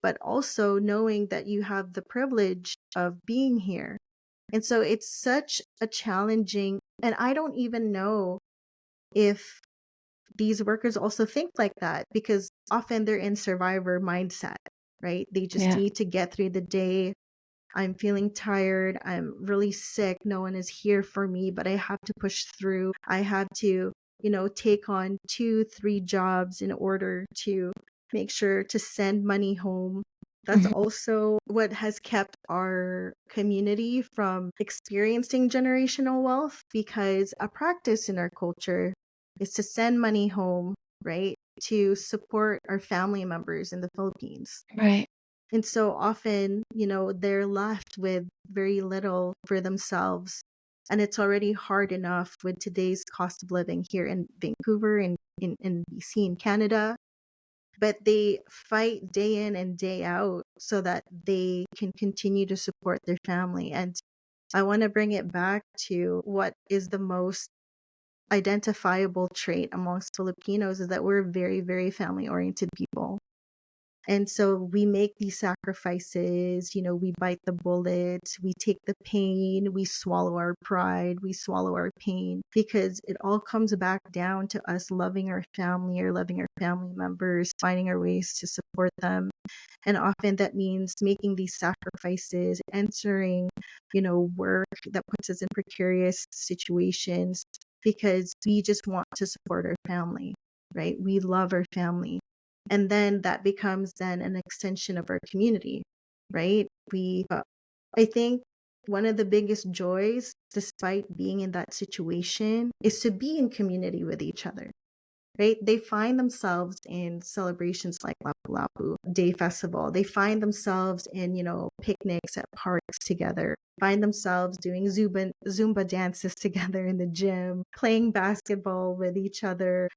but also knowing that you have the privilege of being here. And so it's such a challenging, and I don't even know if these workers also think like that, because often they're in survivor mindset, right? They just Yeah. need to get through the day. I'm feeling tired. I'm really sick. No one is here for me, but I have to push through. I have to, take on 2, 3 jobs in order to make sure to send money home. That's also what has kept our community from experiencing generational wealth, because a practice in our culture is to send money home, right, to support our family members in the Philippines. Right. And so often, they're left with very little for themselves. And it's already hard enough with today's cost of living here in Vancouver and in BC in Canada. But they fight day in and day out so that they can continue to support their family. And I want to bring it back to what is the most identifiable trait amongst Filipinos, is that we're very, very family oriented people. And so we make these sacrifices, we bite the bullet, we take the pain, we swallow our pride, we swallow our pain, because it all comes back down to us loving our family or loving our family members, finding our ways to support them. And often that means making these sacrifices, entering, work that puts us in precarious situations, because we just want to support our family, right? We love our family. And then that becomes then an extension of our community, right? I think one of the biggest joys, despite being in that situation, is to be in community with each other, right? They find themselves in celebrations like Lapu Day Festival. They find themselves in, picnics at parks together, find themselves doing Zumba dances together in the gym, playing basketball with each other,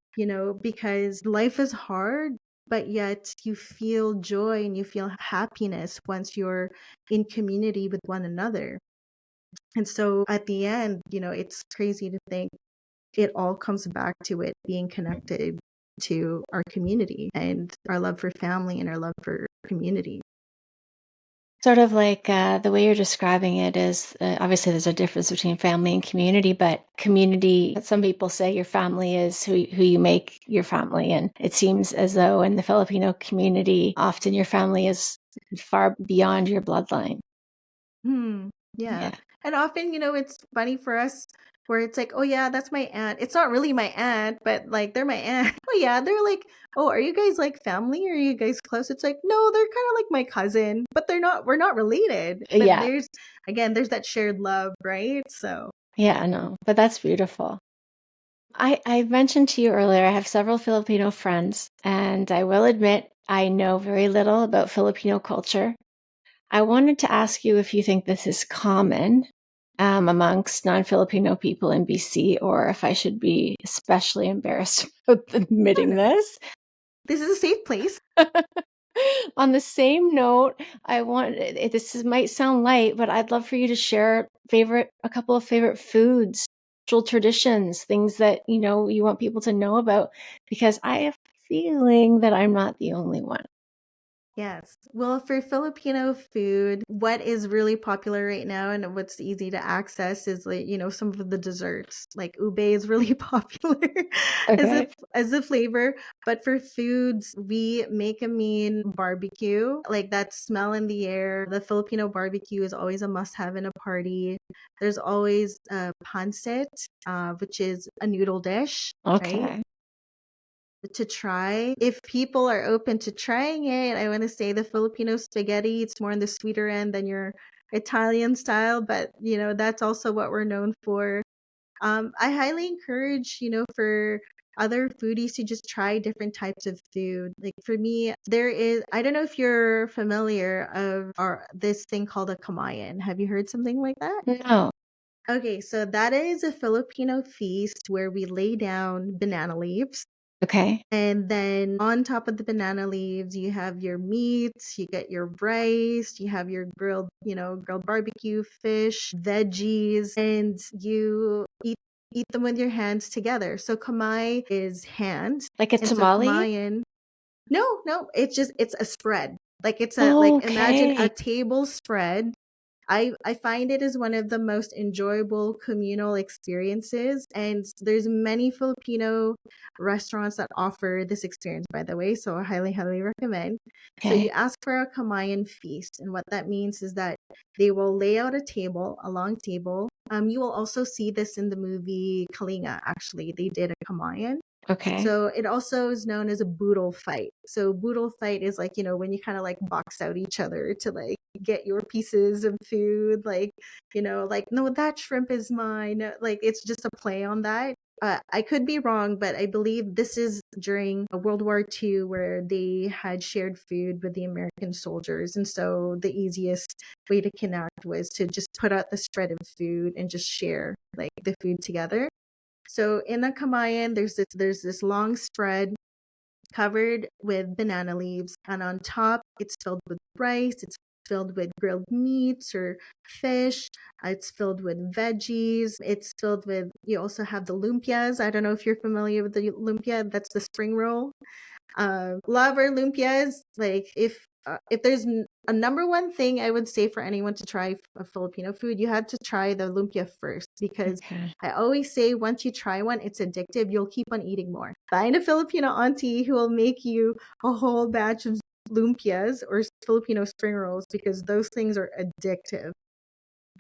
because life is hard, but yet you feel joy and you feel happiness once you're in community with one another. And so at the end, it's crazy to think it all comes back to it being connected to our community and our love for family and our love for community. Sort of like the way you're describing it is obviously there's a difference between family and community, but community, some people say your family is who you make your family. And it seems as though in the Filipino community, often your family is far beyond your bloodline. Yeah. Yeah. And often, it's funny for us where it's like, oh yeah, that's my aunt. It's not really my aunt, but like they're my aunt. Oh yeah, they're like, oh, are you guys like family? Are you guys close? It's like, no, they're kind of like my cousin, but we're not related. But Yeah. there's that shared love, right? So Yeah, I know. But that's beautiful. I mentioned to you earlier, I have several Filipino friends, and I will admit I know very little about Filipino culture. I wanted to ask you if you think this is common amongst non-Filipino people in BC, or if I should be especially embarrassed about admitting this. this is a safe place. On the same note, might sound light, but I'd love for you to share a couple of favorite foods, cultural traditions, things that you want people to know about, because I have a feeling that I'm not the only one. Yes. Well, for Filipino food, what is really popular right now and what's easy to access is like, some of the desserts. Like ube is really popular Okay. as a flavor. But for foods, we make a mean barbecue, like that smell in the air. The Filipino barbecue is always a must-have in a party. There's always pancit, which is a noodle dish, right? Okay. To try. If people are open to trying it, I want to say the Filipino spaghetti, it's more on the sweeter end than your Italian style, but that's also what we're known for. I highly encourage, for other foodies to just try different types of food. Like for me, I don't know if you're familiar of this thing called a Kamayan. Have you heard something like that? No. Okay, so that is a Filipino feast where we lay down banana leaves. Okay. And then on top of the banana leaves, you have your meats, you get your rice, you have your grilled barbecue, fish, veggies, and you eat them with your hands together. So kamay is hand. Like a And so tamale? kamayan, no, it's a spread. Like imagine a Okay. table spread. I find it is one of the most enjoyable communal experiences, and there's many Filipino restaurants that offer this experience, by the way, so I highly recommend. So you Okay. ask for a Kamayan feast, and what that means is that they will lay out a long table. You will also see this in the movie Kalinga. Actually, they did a Kamayan. Okay. So it also is known as a boodle fight. So boodle fight is like, when you kind of like box out each other to like get your pieces of food, like, like, no, that shrimp is mine. Like, it's just a play on that. I could be wrong, but I believe this is during World War II where they had shared food with the American soldiers. And so the easiest way to connect was to just put out the spread of food and just share like the food together. So in a Kamayan, there's this long spread covered with banana leaves, and on top it's filled with rice. It's filled with grilled meats or fish. It's filled with veggies. It's filled with. You also have the lumpias. I don't know if you're familiar with the lumpia. That's the spring roll. Love our lumpias. Like if there's a number one thing I would say for anyone to try a Filipino food, you have to try the lumpia first, because Okay. I always say once you try one, it's addictive. You'll keep on eating more. Find a Filipino auntie who will make you a whole batch of lumpias or Filipino spring rolls, because those things are addictive.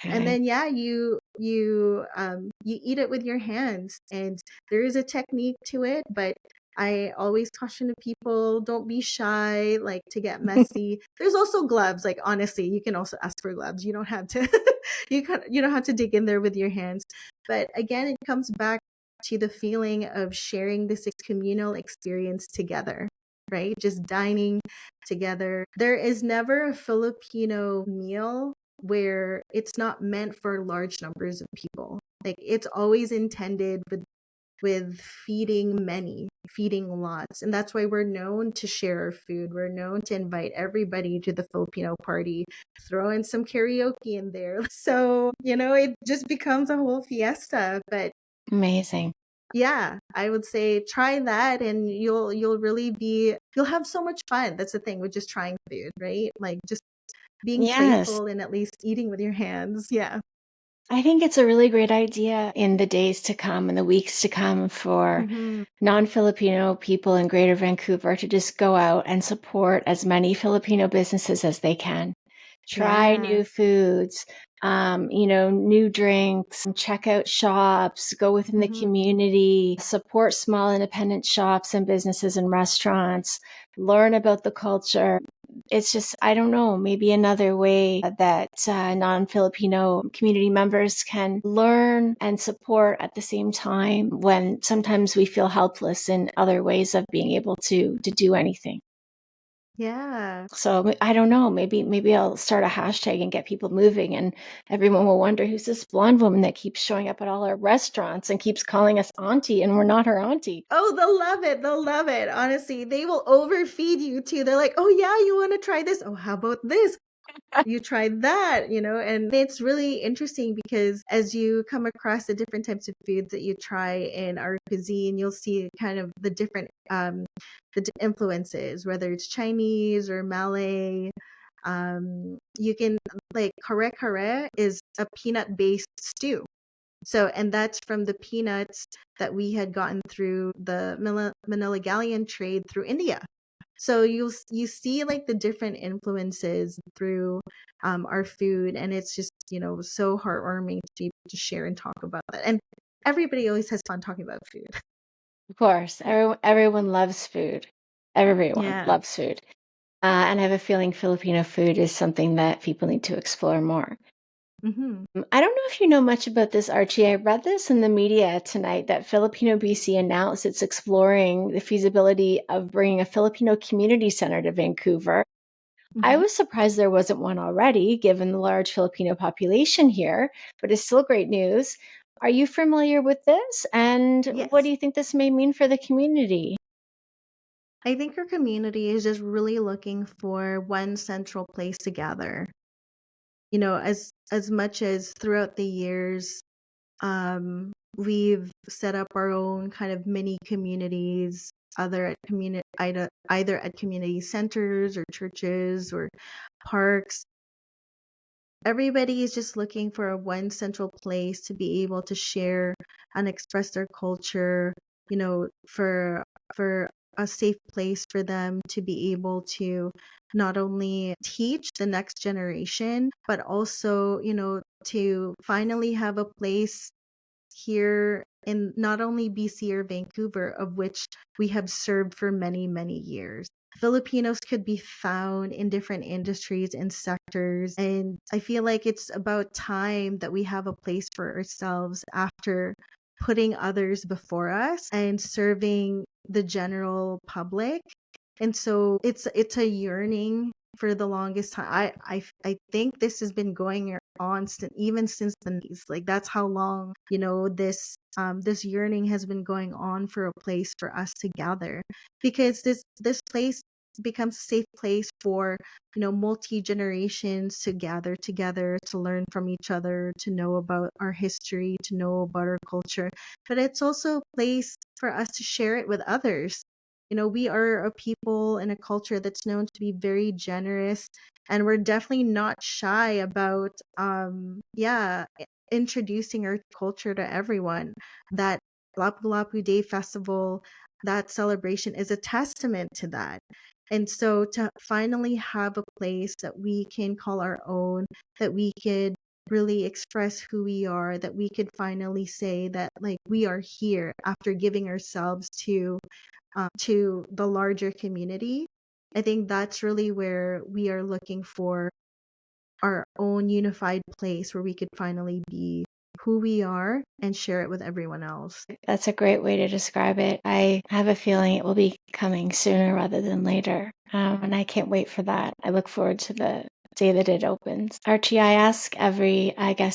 And Okay. then yeah, you eat it with your hands, and there is a technique to it, but I always caution the people, don't be shy, like, to get messy. There's also gloves. Like, honestly, you can also ask for gloves. You don't have to you don't have to dig in there with your hands. But again, it comes back to the feeling of sharing this communal experience together, right? Just dining together. There is never a Filipino meal where it's not meant for large numbers of people. Like, it's always intended with feeding many, feeding lots. And that's why we're known to share our food. We're known to invite everybody to the Filipino party, throw in some karaoke in there. So, it just becomes a whole fiesta. But Amazing. yeah, I would say try that, and you'll have so much fun. That's the thing with just trying food, right? Like, just being Yes. playful and at least eating with your hands. Yeah. I think it's a really great idea in the days to come and the weeks to come for Hmm. non-Filipino people in Greater Vancouver to just go out and support as many Filipino businesses as they can. Try Yeah. new foods, new drinks, check out shops, go within the Hmm. community, support small independent shops and businesses and restaurants, learn about the culture. It's just, I don't know, maybe another way that non-Filipino community members can learn and support at the same time when sometimes we feel helpless in other ways of being able to do anything. Yeah. So I don't know, maybe I'll start a hashtag and get people moving, and everyone will wonder who's this blonde woman that keeps showing up at all our restaurants and keeps calling us auntie and we're not her auntie. Oh, they'll love it. They'll love it. Honestly, they will overfeed you too. They're like, oh, yeah, you want to try this? Oh, how about this? You tried that, and it's really interesting because as you come across the different types of foods that you try in our cuisine, you'll see kind of the different influences, whether it's Chinese or Malay. You can, like, kare kare is a peanut based stew. So, and that's from the peanuts that we had gotten through the Manila Galleon trade through India. So you see like the different influences through our food, and it's just so heartwarming to be able to share and talk about that. And everybody always has fun talking about food. Of course, everyone loves food. Everyone Yeah. loves food. And I have a feeling Filipino food is something that people need to explore more. Hmm. I don't know if you know much about this, Archie. I read this in the media tonight that Filipino BC announced it's exploring the feasibility of bringing a Filipino community center to Vancouver. I Hmm. was surprised there wasn't one already, given the large Filipino population here, but it's still great news. Are you familiar with this? And what Yes. do you think this may mean for the community? I think our community is just really looking for one central place to gather. As much as throughout the years, we've set up our own kind of mini communities, either at community centers or churches or parks. Everybody is just looking for a one central place to be able to share and express their culture, for a safe place for them to be able to not only teach the next generation, but also, to finally have a place here in not only BC or Vancouver, of which we have served for many, many years. Filipinos could be found in different industries and sectors. And I feel like it's about time that we have a place for ourselves after putting others before us and serving the general public. And so it's a yearning for the longest time. I think this has been going on even since the 90s. Like that's how long, this yearning has been going on for a place for us to gather, because this place becomes a safe place for multi generations to gather together, to learn from each other, to know about our history, to know about our culture. But it's also a place for us to share it with others. We are a people and a culture that's known to be very generous, and we're definitely not shy about, introducing our culture to everyone. That Lapu Lapu Day Festival, that celebration is a testament to that. And so to finally have a place that we can call our own, that we could really express who we are, that we could finally say that like we are here after giving ourselves to the larger community. I think that's really where we are looking for our own unified place where we could finally be who we are and share it with everyone else. That's a great way to describe it. I have a feeling it will be coming sooner rather than later. And I can't wait for that. I look forward to the day that it opens. Archie, I ask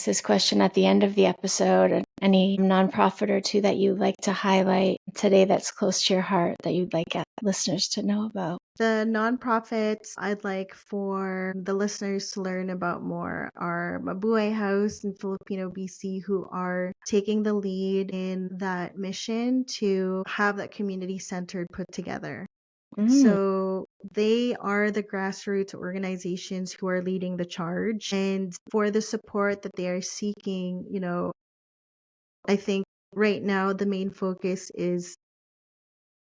this question at the end of the episode. Any nonprofit or two that you'd like to highlight today that's close to your heart that you'd like listeners to know about? The nonprofits I'd like for the listeners to learn about more are Mabuhay House in Filipino BC, who are taking the lead in that mission to have that community centered put together. So they are the grassroots organizations who are leading the charge. And for the support that they are seeking, I think right now the main focus is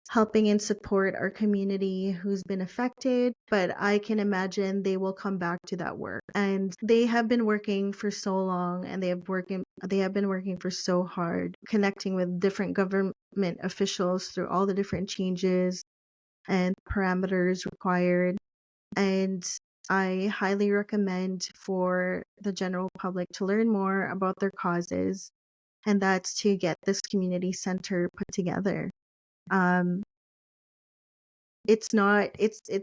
helping and support our community who's been affected, but I can imagine they will come back to that work. And they have been working for so long, and they have been working for so hard, connecting with different government officials through all the different changes and parameters required. And I highly recommend for the general public to learn more about their causes, and that's to get this community center put together. It's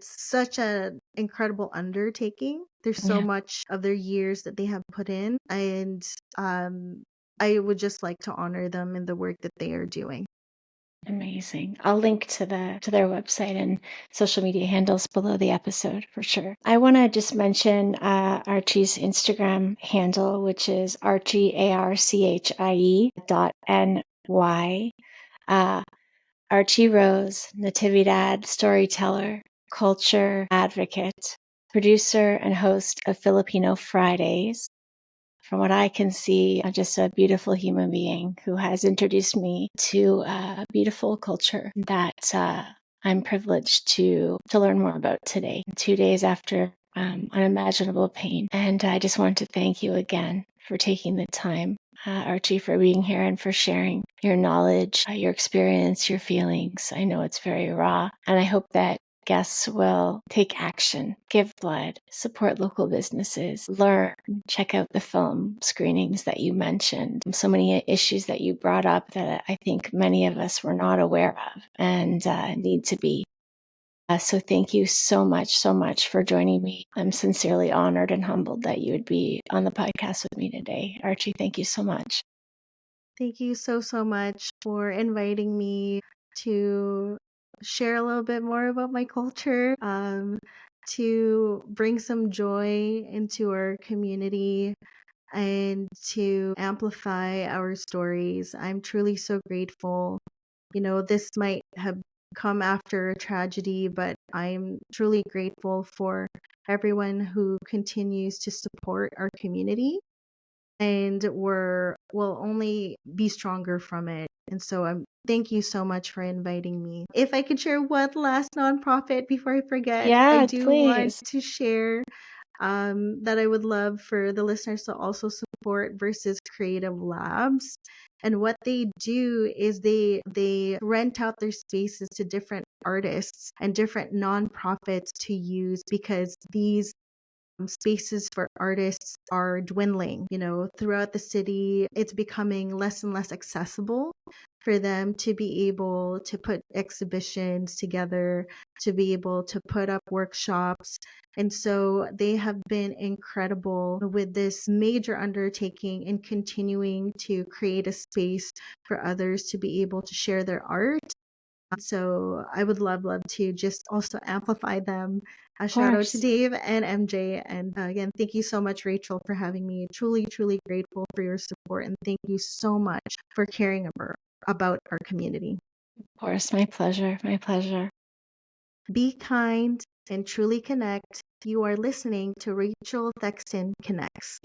such an incredible undertaking. There's so much of their years that they have put in, and I would just like to honor them in the work that they are doing. Amazing. I'll link to their website and social media handles below the episode for sure. I want to just mention Archie's Instagram handle, which is Archie ARCHIE.NY. Archierose Natividad, storyteller, culture advocate, producer and host of Filipino Fridays. From what I can see, I'm just a beautiful human being who has introduced me to a beautiful culture that I'm privileged to learn more about today, 2 days after unimaginable pain. And I just want to thank you again for taking the time, Archie, for being here and for sharing your knowledge, your experience, your feelings. I know it's very raw, and I hope that guests will take action, give blood, support local businesses, learn, check out the film screenings that you mentioned. So many issues that you brought up that I think many of us were not aware of and need to be. So thank you so much for joining me. I'm sincerely honored and humbled that you would be on the podcast with me today. Archie, thank you so much. Thank you so much for inviting me to share a little bit more about my culture, to bring some joy into our community, and to amplify our stories. I'm truly so grateful. This might have come after a tragedy, but I'm truly grateful for everyone who continues to support our community, and will only be stronger from it. And so thank you so much for inviting me. If I could share one last nonprofit before I forget, I Yeah, do want please. to share that I would love for the listeners to also support versus Creative Labs. And what they do is they rent out their spaces to different artists and different nonprofits to use, because these spaces for artists are dwindling. Throughout the city, it's becoming less and less accessible for them to be able to put exhibitions together, to be able to put up workshops. And so they have been incredible with this major undertaking and continuing to create a space for others to be able to share their art. So I would love to just also amplify them. A Of shout out to course. Dave and MJ. And again, thank you so much, Rachel, for having me. Truly, truly grateful for your support. And thank you so much for caring about our community. Of course. My pleasure. My pleasure. Be kind and truly connect. You are listening to Rachel Thexton Connects.